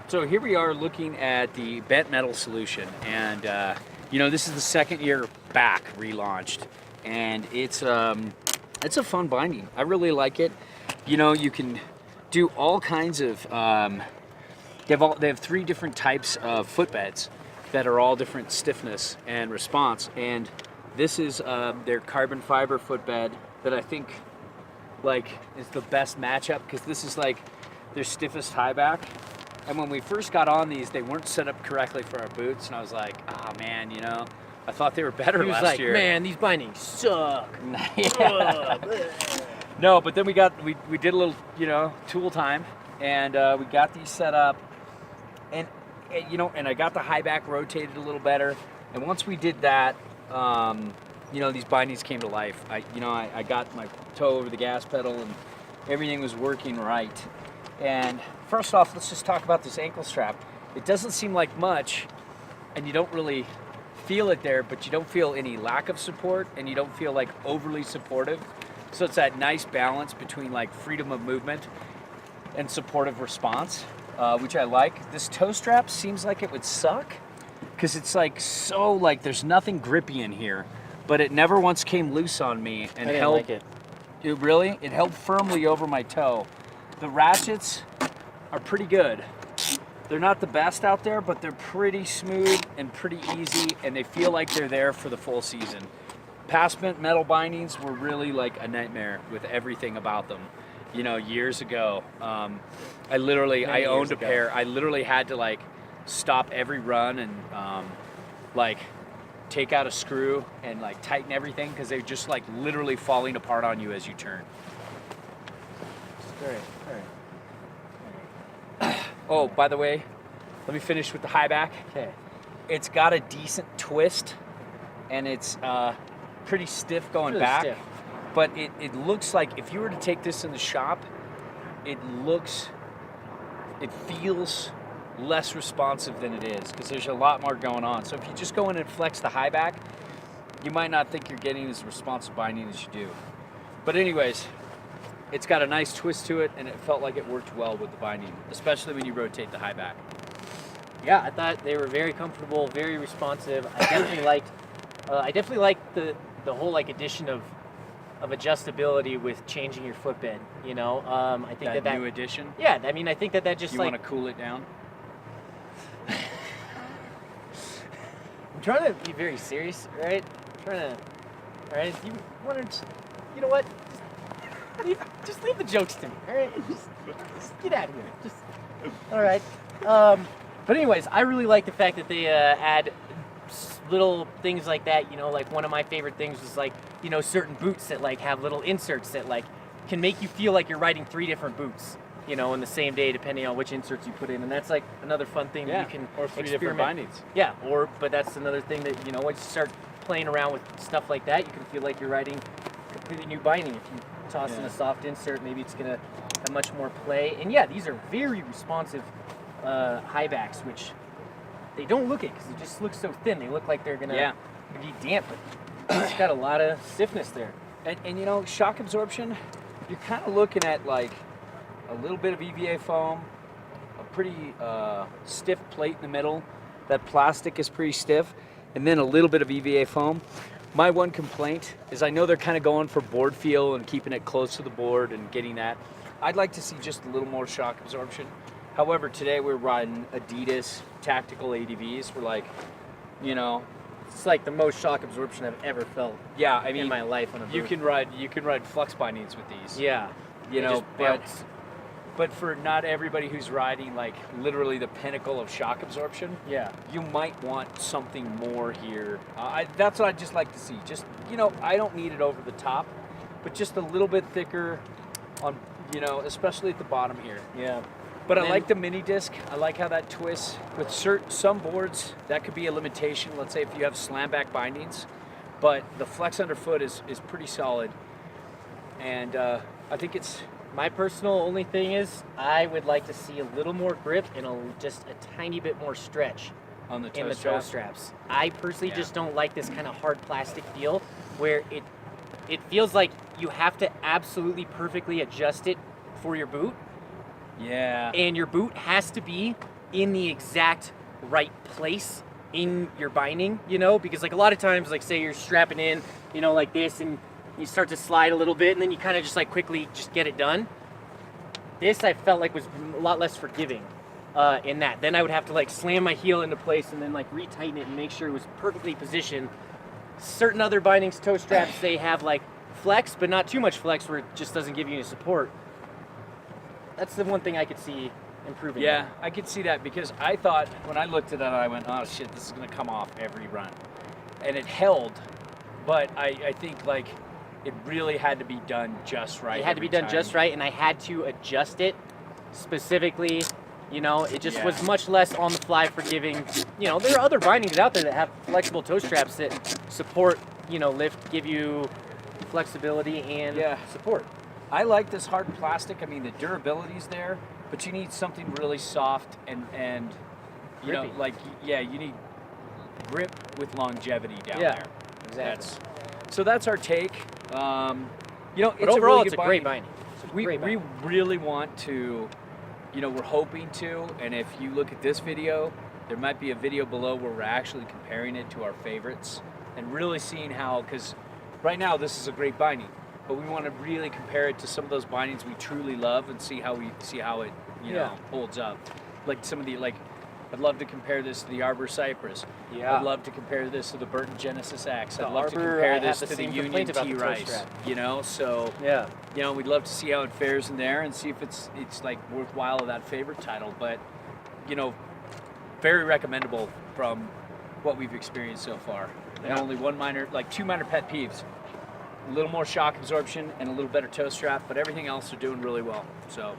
So here we are looking at the bent metal solution, and this is the second year back relaunched, and it's a fun binding. I really like it. You can do all kinds of. They have 3 different types of footbeds that are all different stiffness and response, and this is their carbon fiber footbed that I think is the best matchup, because this is their stiffest high back. And when we first got on these, they weren't set up correctly for our boots, and I was like, oh man, I thought they were better last year. Man, these bindings suck. No, but then we did a little, tool time, and we got these set up, and I got the high back rotated a little better. And once we did that, these bindings came to life. I got my toe over the gas pedal, and everything was working right. And first off, let's just talk about this ankle strap. It doesn't seem like much, and you don't really feel it there, but you don't feel any lack of support, and you don't feel overly supportive. So it's that nice balance between freedom of movement and supportive response, which I like. This toe strap seems like it would suck, because it's there's nothing grippy in here, but it never once came loose on me and held. Like it. It held firmly over my toe. The ratchets are pretty good. They're not the best out there, but they're pretty smooth and pretty easy, and they feel like they're there for the full season. Past metal bindings were really a nightmare with everything about them. Years ago, I owned a pair. I literally had to stop every run and take out a screw and tighten everything, because they're just literally falling apart on you as you turn. All right. Oh, by the way, let me finish with the high back. Okay. It's got a decent twist, and it's pretty stiff going really back. stiff. But it looks like if you were to take this in the shop, it feels less responsive than it is, because there's a lot more going on. So if you just go in and flex the high back, you might not think you're getting as responsive binding as you do. But anyways, it's got a nice twist to it, and it felt like it worked well with the binding, especially when you rotate the high back. Yeah, I thought they were very comfortable, very responsive. I definitely liked the whole addition of adjustability with changing your footbed. I think that new addition. Yeah, I mean, I think that just you want to cool it down. I'm trying to be very serious, right? All right. You know what? Just leave the jokes to me, all right? Just get out of here. All right. But anyways, I really like the fact that they add little things like that. One of my favorite things was certain boots that have little inserts that can make you feel like you're riding 3 different boots, in the same day, depending on which inserts you put in. And that's another fun thing that you can or 3 experiment. different bindings. Yeah, but that's another thing that, once you start playing around with stuff like that, you can feel like you're riding a completely new binding. If you toss in a soft insert, maybe it's going to have much more play. And yeah, these are very responsive high backs, which they don't look it, because they just look so thin. They look like they're going to be damp, but it's got a lot of stiffness there. And shock absorption, you're kind of looking at a little bit of EVA foam, a pretty stiff plate in the middle. That plastic is pretty stiff, and then a little bit of EVA foam. My one complaint is I know they're kind of going for board feel and keeping it close to the board and getting that. I'd like to see just a little more shock absorption. However, today we're riding Adidas tactical ADVs. We're it's the most shock absorption I've ever felt. Yeah, I mean, in my life on a boot. You can ride flex bindings with these. Yeah. But for not everybody who's riding literally the pinnacle of shock absorption, you might want something more here. That's what I'd just like to see. Just I don't need it over the top, but just a little bit thicker on especially at the bottom here. Yeah. But I like the mini disc. I like how that twists. With some boards, that could be a limitation. Let's say if you have slam back bindings, but the flex underfoot is pretty solid, and I think it's. My personal only thing is I would like to see a little more grip and just a tiny bit more stretch on the toe straps. I personally just don't like this kind of hard plastic feel where it feels like you have to absolutely perfectly adjust it for your boot. Yeah. And your boot has to be in the exact right place in your binding, you know, because like a lot of times, like say you're strapping in, you know, like this, and you start to slide a little bit, and then you kind of just like quickly just get it done. This I felt like was a lot less forgiving in that. Then I would have to like slam my heel into place and then like retighten it and make sure it was perfectly positioned. Certain other bindings, toe straps, they have like flex, but not too much flex where it just doesn't give you any support. That's the one thing I could see improving. Yeah, I could see that because I thought when I looked at it, I went, oh shit, this is gonna come off every run. And it held, but I think like it really had to be done just right. It had to be done just right, and I had to adjust it specifically. You know, it just was much less on the fly forgiving. You know, there are other bindings out there that have flexible toe straps that support, you know, lift, give you flexibility and support. I like this hard plastic. I mean, the durability's there, but you need something really soft and you know, like, yeah, you need grip with longevity down there. Exactly. So that's our take. You know, but overall, it's a great binding. We really want to, you know, we're hoping to, and if you look at this video, there might be a video below where we're actually comparing it to our favorites and really seeing how, because right now this is a great binding, but we want to really compare it to some of those bindings we truly love and see how it, you know, holds up. Like some of the, like, I'd love to compare this to the Arbor Cypress. Yeah. I'd love to compare this to the Burton Genesis X. The I'd love to Arbor, compare I this have to the the same Union complaint about T the toe Rice. strap. You know, so you know, we'd love to see how it fares in there and see if it's like worthwhile of that favorite title. But you know, very recommendable from what we've experienced so far. And only two minor pet peeves. A little more shock absorption and a little better toe strap, but everything else are doing really well. So